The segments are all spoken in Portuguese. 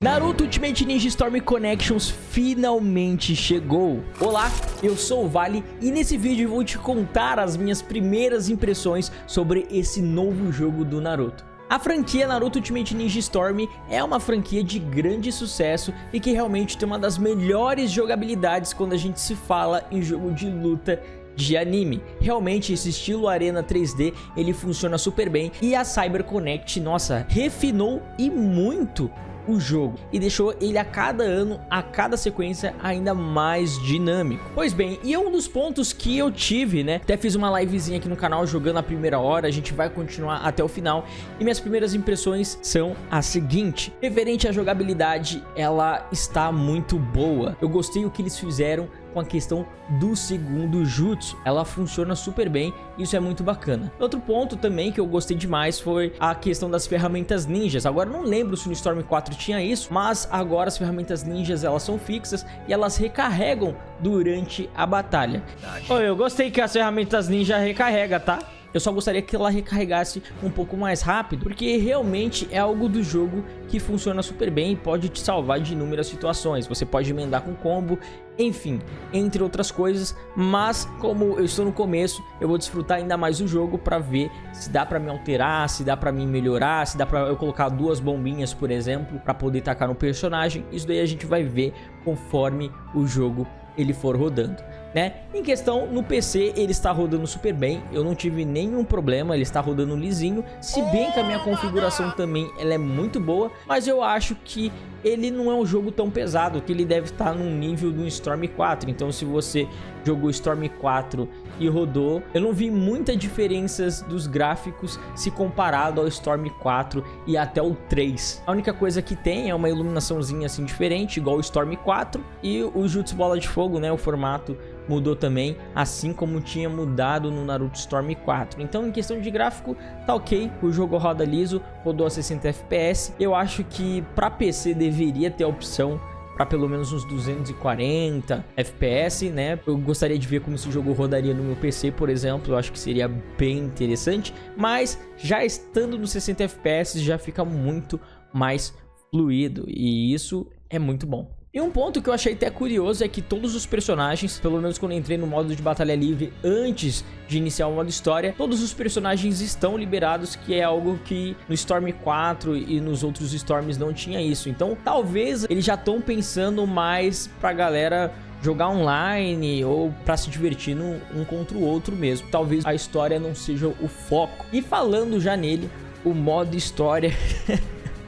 Naruto Ultimate Ninja Storm Connections finalmente chegou. Olá, eu sou o Vale e nesse vídeo eu vou te contar as minhas primeiras impressões sobre esse novo jogo do Naruto. A franquia Naruto Ultimate Ninja Storm é uma franquia de grande sucesso e que realmente tem uma das melhores jogabilidades quando a gente se fala em jogo de luta de anime. Realmente esse estilo Arena 3D ele funciona super bem e a CyberConnect, nossa, refinou e muito o jogo e deixou ele a cada ano, a cada sequência ainda mais dinâmico. Pois bem, e é um dos pontos que eu tive, né? Até fiz uma livezinha aqui no canal jogando a primeira hora, a gente vai continuar até o final e minhas primeiras impressões são a seguinte: referente à jogabilidade, ela está muito boa. Eu gostei o que eles fizeram com a questão do segundo jutsu, ela funciona super bem, isso é muito bacana. Outro ponto também que eu gostei demais foi a questão das ferramentas ninjas. Agora eu não lembro se no Storm 4 tinha isso, mas agora as ferramentas ninjas elas são fixas e elas recarregam durante a batalha. Eu gostei que as ferramentas ninja recarrega, tá? Eu só gostaria que ela recarregasse um pouco mais rápido, porque realmente é algo do jogo que funciona super bem e pode te salvar de inúmeras situações. Você pode emendar com combo, enfim, entre outras coisas. Mas como eu estou no começo, eu vou desfrutar ainda mais o jogo para ver se dá para me alterar, se dá para me melhorar, se dá para eu colocar duas bombinhas, por exemplo, para poder tacar no personagem. Isso daí a gente vai ver conforme o jogo ele for rodando, né? Em questão, no PC ele está rodando super bem, eu não tive nenhum problema, ele está rodando lisinho, se bem que a minha configuração também ela é muito boa, mas eu acho que ele não é um jogo tão pesado, que ele deve estar num nível do Storm 4, então se você jogou Storm 4 e rodou, eu não vi muita diferenças dos gráficos se comparado ao Storm 4 e até o 3. A única coisa que tem é uma iluminaçãozinha assim diferente, igual o Storm 4, e o Jutsu Bola de Fogo, né, o formato mudou também, assim como tinha mudado no Naruto Storm 4. Então em questão de gráfico tá ok, o jogo roda liso, rodou a 60 FPS. Eu acho que para PC deveria ter a opção para pelo menos uns 240 FPS, né? Eu gostaria de ver como esse jogo rodaria no meu PC, por exemplo. Eu acho que seria bem interessante, mas já estando nos 60 FPS já fica muito mais fluido e isso é muito bom. E um ponto que eu achei até curioso é que todos os personagens, pelo menos quando eu entrei no modo de batalha livre antes de iniciar o modo história, todos os personagens estão liberados, que é algo que no Storm 4 e nos outros Storms não tinha isso. Então talvez eles já estão pensando mais pra galera jogar online ou pra se divertir um contra o outro mesmo. Talvez a história não seja o foco. E falando já nele, o modo história...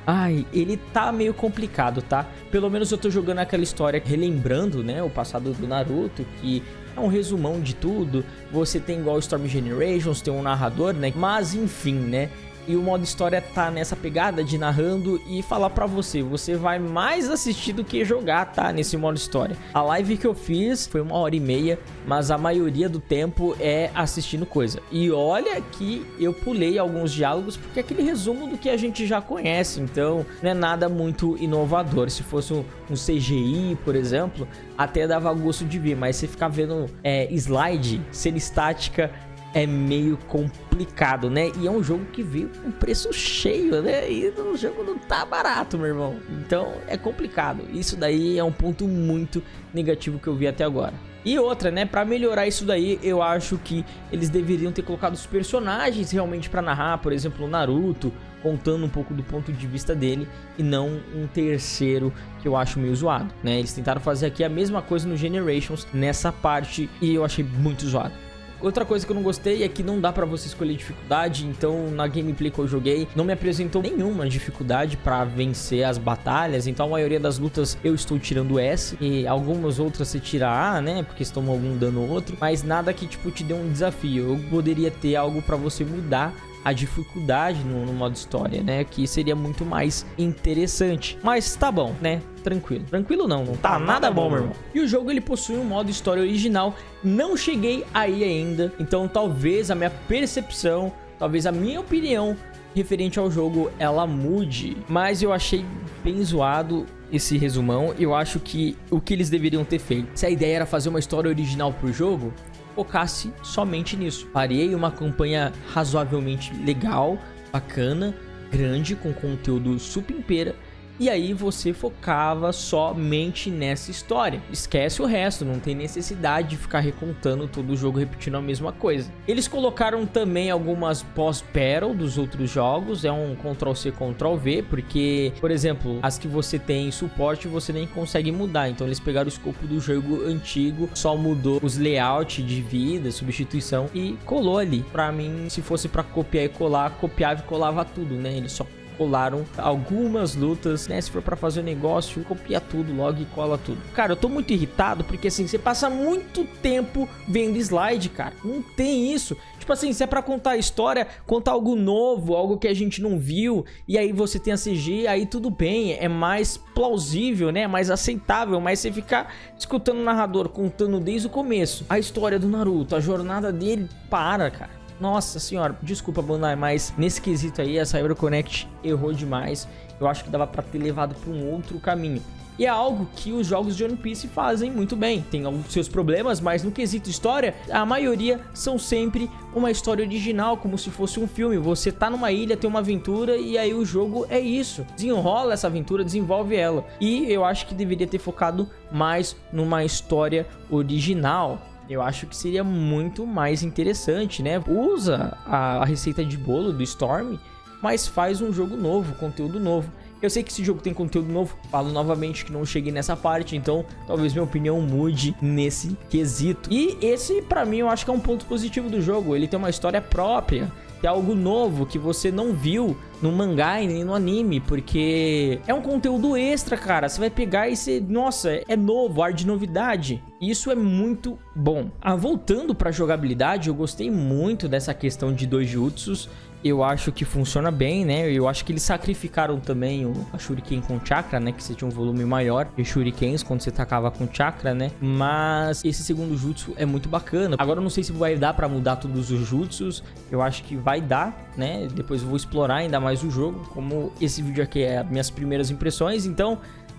Ai, ele tá meio complicado, tá? Pelo menos eu tô jogando aquela história relembrando, né, o passado do Naruto, que é um resumão de tudo. Você tem igual Storm Generations, tem um narrador, né? Mas enfim, né? E o modo história tá nessa pegada de narrando e falar pra você, você vai mais assistir do que jogar, tá? Nesse modo história. A live que eu fiz foi 1h30, mas a maioria do tempo é assistindo coisa. E olha que eu pulei alguns diálogos porque é aquele resumo do que a gente já conhece, então não é nada muito inovador. Se fosse um CGI, por exemplo, até dava gosto de ver, mas você ficar vendo slide, cena estática, é meio complicado, né? E é um jogo que veio com preço cheio, né? E o jogo não tá barato, meu irmão. Então é complicado. Isso daí é um ponto muito negativo que eu vi até agora. E outra, né? Pra melhorar isso daí, eu acho que eles deveriam ter colocado os personagens realmente pra narrar. Por exemplo, o Naruto, contando um pouco do ponto de vista dele e não um terceiro que eu acho meio zoado, né? Eles tentaram fazer aqui a mesma coisa no Generations nessa parte e eu achei muito zoado. Outra coisa que eu não gostei é que não dá pra você escolher dificuldade, então na gameplay que eu joguei não me apresentou nenhuma dificuldade pra vencer as batalhas, então a maioria das lutas eu estou tirando S e algumas outras você tira A, né, porque estão algum dano outro, mas nada que tipo te dê um desafio. Eu poderia ter algo pra você mudar a dificuldade no modo história, né, que seria muito mais interessante, mas tá bom, né, tranquilo não tá nada bom, meu irmão. E o jogo ele possui um modo história original, não cheguei aí ainda, então talvez a minha percepção, talvez a minha opinião referente ao jogo ela mude, mas eu achei bem zoado esse resumão. Eu acho que o que eles deveriam ter feito, se a ideia era fazer uma história original pro jogo, focasse somente nisso. Farei uma campanha razoavelmente legal, bacana, grande, com conteúdo supimpeira e aí você focava somente nessa história. Esquece o resto, não tem necessidade de ficar recontando todo o jogo, repetindo a mesma coisa. Eles colocaram também algumas boss-battle dos outros jogos, é um Ctrl-C, Ctrl-V, porque, por exemplo, as que você tem suporte você nem consegue mudar, então eles pegaram o escopo do jogo antigo, só mudou os layouts de vida, substituição e colou ali. Pra mim, se fosse pra copiar e colar, copiava e colava tudo, né? Eles só colaram algumas lutas, né? Se for pra fazer um negócio, copia tudo logo e cola tudo. Cara, eu tô muito irritado porque assim, você passa muito tempo vendo slide, cara. Não tem isso. Tipo assim, se é pra contar a história, contar algo novo, algo que a gente não viu, e aí você tem a CG, aí tudo bem, é mais plausível, né? Mais aceitável, mas você ficar escutando o narrador contando desde o começo a história do Naruto, a jornada dele, para, cara. Nossa senhora, desculpa, Bandai, mas nesse quesito aí a CyberConnect errou demais. Eu acho que dava pra ter levado pra um outro caminho. E é algo que os jogos de One Piece fazem muito bem. Tem alguns seus problemas, mas no quesito história, a maioria são sempre uma história original, como se fosse um filme. Você tá numa ilha, tem uma aventura e aí o jogo é isso. Desenrola essa aventura, desenvolve ela. E eu acho que deveria ter focado mais numa história original. Eu acho que seria muito mais interessante, né? Usa a receita de bolo do Storm, mas faz um jogo novo, conteúdo novo. Eu sei que esse jogo tem conteúdo novo, falo novamente que não cheguei nessa parte, então talvez minha opinião mude nesse quesito. E esse, pra mim, eu acho que é um ponto positivo do jogo. Ele tem uma história própria, que é algo novo que você não viu no mangá e nem no anime, porque é um conteúdo extra, cara. Você vai pegar e você... Nossa, é novo, ar de novidade. Isso é muito bom. Voltando pra jogabilidade, eu gostei muito dessa questão de doujutsus. Eu acho que funciona bem, né? Eu acho que eles sacrificaram também a Shuriken com chakra, né? Que você tinha um volume maior de Shurikens quando você tacava com chakra, né? Mas esse segundo jutsu é muito bacana. Agora eu não sei se vai dar pra mudar todos os jutsus. Eu acho que vai dar, né? Depois eu vou explorar ainda mais o jogo. Como esse vídeo aqui é as minhas primeiras impressões, então...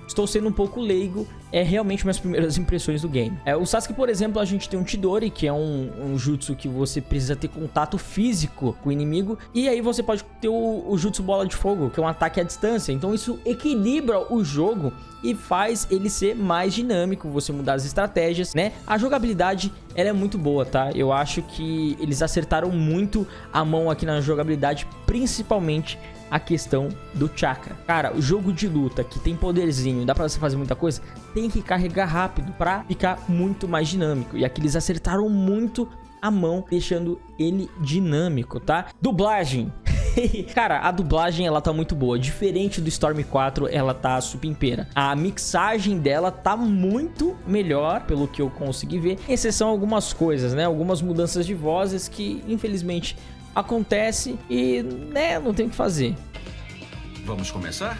Estou sendo um pouco leigo, é realmente minhas primeiras impressões do game. O Sasuke, por exemplo, a gente tem um Chidori, que é um jutsu que você precisa ter contato físico com o inimigo. E aí você pode ter o jutsu bola de fogo, que é um ataque à distância. Então isso equilibra o jogo e faz ele ser mais dinâmico, você mudar as estratégias, né? A jogabilidade, ela é muito boa, tá? Eu acho que eles acertaram muito a mão aqui na jogabilidade, principalmente a questão do chakra. Cara, o jogo de luta que tem poderzinho, dá pra você fazer muita coisa, tem que carregar rápido pra ficar muito mais dinâmico. E aqui eles acertaram muito a mão, deixando ele dinâmico, tá? Dublagem. Cara, a dublagem ela tá muito boa. Diferente do Storm 4, ela tá supimpeira. A mixagem dela tá muito melhor, pelo que eu consegui ver. Exceção algumas coisas, né? Algumas mudanças de vozes que, infelizmente, acontece e, né, não tem o que fazer. Vamos começar?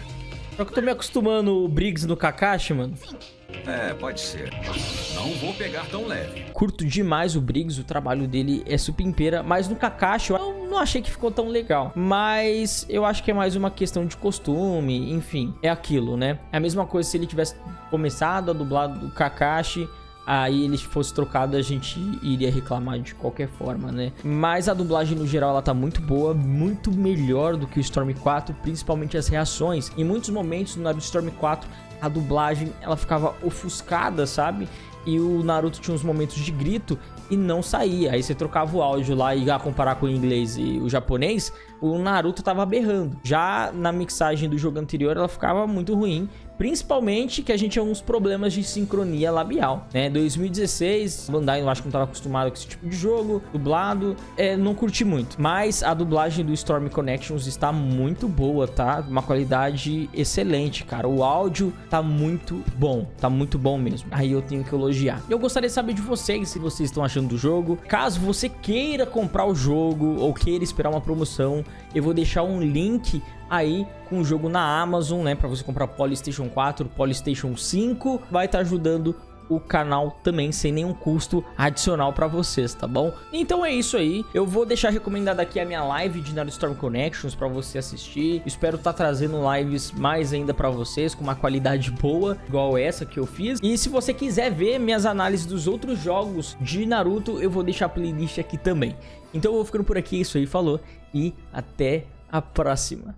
Só que eu tô me acostumando o Briggs no Kakashi, mano. Pode ser. Não vou pegar tão leve. Curto demais o Briggs, o trabalho dele é supimpeira, mas no Kakashi eu não achei que ficou tão legal. Mas eu acho que é mais uma questão de costume, enfim, é aquilo, né? É a mesma coisa se ele tivesse começado a dublar do Kakashi, aí ele fosse trocado, a gente iria reclamar de qualquer forma, né? Mas a dublagem no geral, ela tá muito boa, muito melhor do que o Storm 4, principalmente as reações. Em muitos momentos no Naruto Storm 4, a dublagem, ela ficava ofuscada, sabe? E o Naruto tinha uns momentos de grito e não saía. Aí você trocava o áudio lá e ia comparar com o inglês e o japonês, o Naruto tava berrando. Já na mixagem do jogo anterior, ela ficava muito ruim. Principalmente que a gente tinha uns problemas de sincronia labial, né? 2016, Bandai eu acho que não estava acostumado com esse tipo de jogo, dublado, não curti muito. Mas a dublagem do Storm Connections está muito boa, tá? Uma qualidade excelente, cara. O áudio tá muito bom mesmo. Aí eu tenho que elogiar. Eu gostaria de saber de vocês, se vocês estão achando do jogo. Caso você queira comprar o jogo ou queira esperar uma promoção, eu vou deixar um link aí com o jogo na Amazon, né, para você comprar PlayStation 4, PlayStation 5, vai estar ajudando o canal também sem nenhum custo adicional para vocês, tá bom? Então é isso aí, eu vou deixar recomendado aqui a minha live de Naruto Storm Connections para você assistir. Espero estar trazendo lives mais ainda para vocês com uma qualidade boa, igual essa que eu fiz. E se você quiser ver minhas análises dos outros jogos de Naruto, eu vou deixar a playlist aqui também. Então eu vou ficando por aqui, isso aí, falou e até a próxima.